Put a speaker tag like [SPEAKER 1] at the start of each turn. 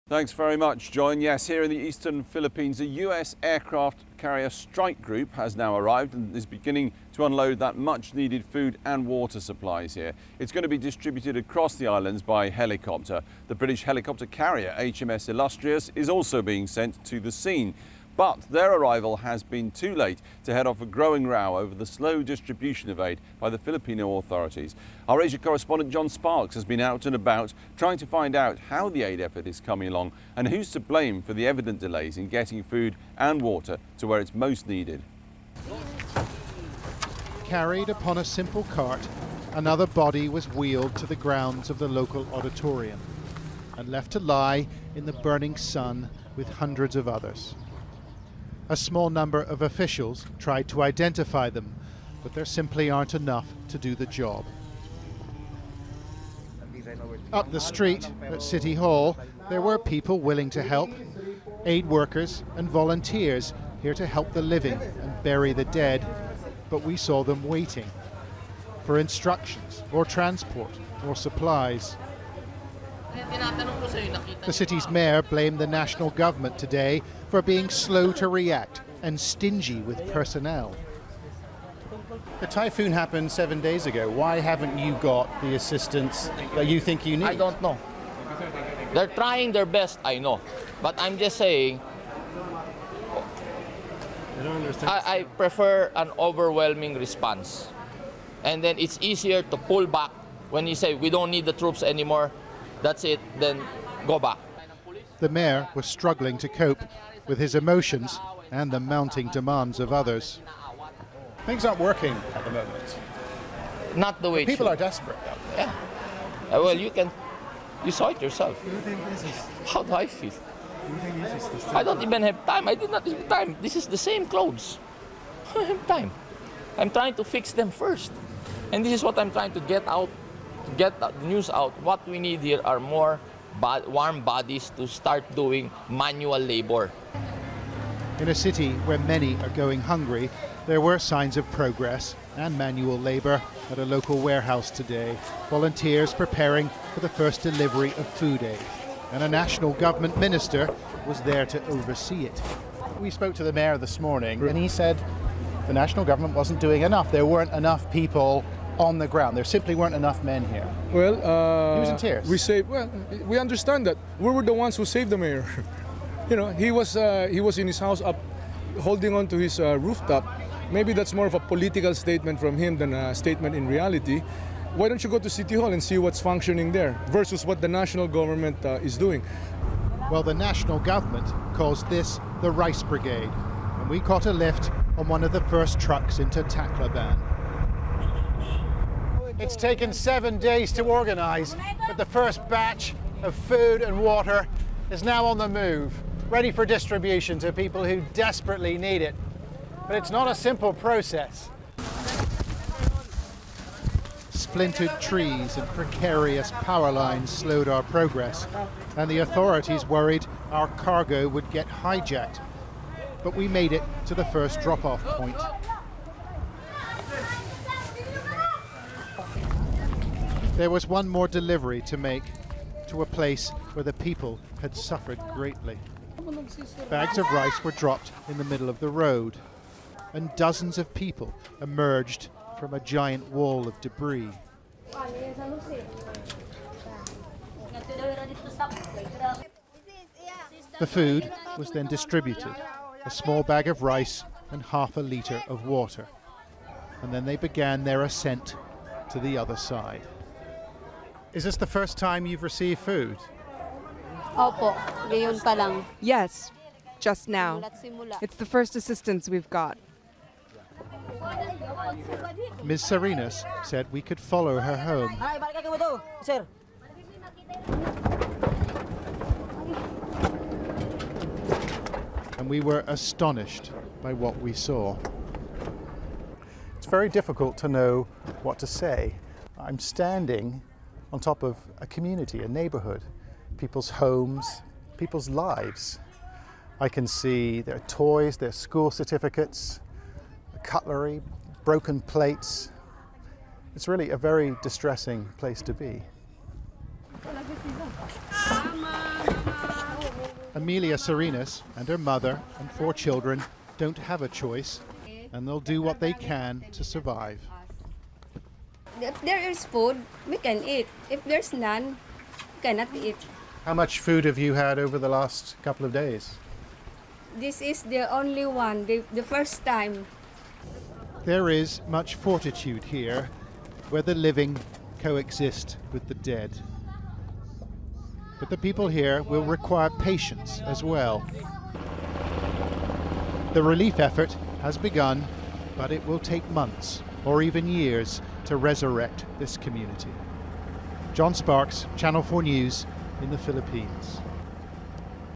[SPEAKER 1] Thanks very much, John. Yes, here in the eastern Philippines, a US aircraft carrier strike group has now arrived and is beginning to unload that much-needed food and water supplies here. It's going to be distributed across the islands by helicopter. The British helicopter carrier HMS Illustrious is also being sent to the scene. But their arrival has been too late to head off a growing row over the slow distribution of aid by the Filipino authorities. Our Asia correspondent John Sparks has been out and about trying to find out how the aid effort is coming along and who's to blame for the evident delays in getting food and water to where it's most needed.
[SPEAKER 2] Carried upon a simple cart, another body was wheeled to the grounds of the local auditorium and left to lie in the burning sun with hundreds of others. A small number of officials tried to identify them, but there simply aren't enough to do the job. Up the street at City Hall, there were people willing to help, aid workers and volunteers here to help the living and bury the dead, but we saw them waiting for instructions or transport or supplies. The city's mayor blamed the national government today for being slow to react and stingy with personnel.
[SPEAKER 3] The typhoon happened 7 days ago. Why haven't you got the assistance that you think you need?
[SPEAKER 4] I don't know. They're trying their best, I know. But I'm just saying, I prefer an overwhelming response. And then it's easier to pull back when you say we don't need the troops anymore. That's it, then go back.
[SPEAKER 2] The mayor was struggling to cope with his emotions and the mounting demands of others.
[SPEAKER 3] Things aren't working at the moment.
[SPEAKER 4] Not the way
[SPEAKER 3] People are desperate.
[SPEAKER 4] Yeah. Well, you saw it yourself. How do I feel? I don't even have time. I did not have time. This is the same clothes. I don't have time. I'm trying to fix them first. And this is what I'm trying to get out. Get the news out. What we need here are more warm bodies to start doing manual labor.
[SPEAKER 2] In a city where many are going hungry, there were signs of progress and manual labor at a local warehouse today. Volunteers preparing for the first delivery of food aid. And a national government minister was there to oversee it.
[SPEAKER 3] We spoke to the mayor this morning and he said the national government wasn't doing enough. There weren't enough people on the ground. There simply weren't enough men here.
[SPEAKER 5] Well,
[SPEAKER 3] he was in tears.
[SPEAKER 5] We understand that. We were the ones who saved the mayor. You know, he was in his house up, holding on to his rooftop. Maybe that's more of a political statement from him than a statement in reality. Why don't you go to City Hall and see what's functioning there versus what the national government is doing?
[SPEAKER 2] Well, the national government calls this the Rice Brigade, and we caught a lift on one of the first trucks into Tacloban. It's taken 7 days to organise, but the first batch of food and water is now on the move, ready for distribution to people who desperately need it. But it's not a simple process. Splintered trees and precarious power lines slowed our progress, and the authorities worried our cargo would get hijacked. But we made it to the first drop-off point. There was one more delivery to make to a place where the people had suffered greatly. Bags of rice were dropped in the middle of the road, and dozens of people emerged from a giant wall of debris. The food was then distributed, a small bag of rice and half a litre of water. And then they began their ascent to the other side. Is this the first time you've received food?
[SPEAKER 6] Opo, ngayon pa lang.
[SPEAKER 7] Yes, just now. It's the first assistance we've got.
[SPEAKER 2] Ms. Sarinas said we could follow her home. And we were astonished by what we saw.
[SPEAKER 3] It's very difficult to know what to say. I'm standing on top of a community, a neighborhood, people's homes, people's lives. I can see their toys, their school certificates, cutlery, broken plates. It's really a very distressing place to be.
[SPEAKER 2] Amelia Serenas and her mother and 4 children don't have a choice, and they'll do what they can to survive.
[SPEAKER 8] If there is food, we can eat. If there's none, we cannot eat.
[SPEAKER 3] How much food have you had over the last couple of days?
[SPEAKER 8] This is the only one, the first time.
[SPEAKER 2] There is much fortitude here, where the living coexist with the dead. But the people here will require patience as well. The relief effort has begun, but it will take months or even years to resurrect this community. John Sparks, Channel 4 News in the Philippines.